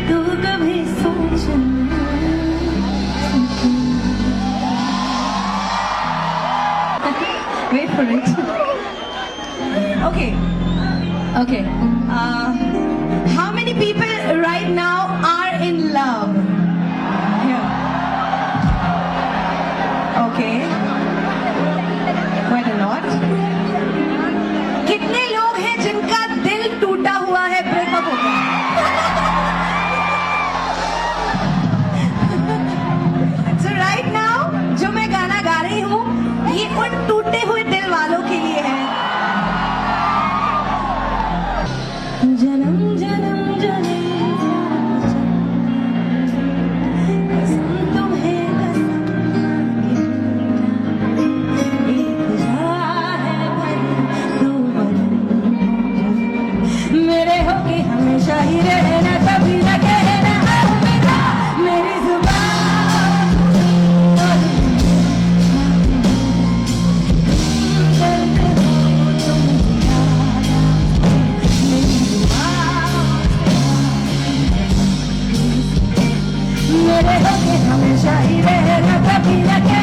तू कभी सोचना। Wait for it. Okay. Okay. How many people right now are in love? Here. Okay. Quite a lot. कितने लोग हैं जिनका दिल टूटा हुआ है, ब्रेकअप हो गया? So right now जो मैं गाना गा रही हूँ ये उन टूटे हुए दिल वालों के लिए है। जन्म जन्म जन्म कसम तुम्हें कसम एक जा है भरी दो बदन मेरे हो के हमेशा ही रहना कभी न कहना अलविदा मेरी जुबान मेरे होके हमेशा ही रहना कभी न कहना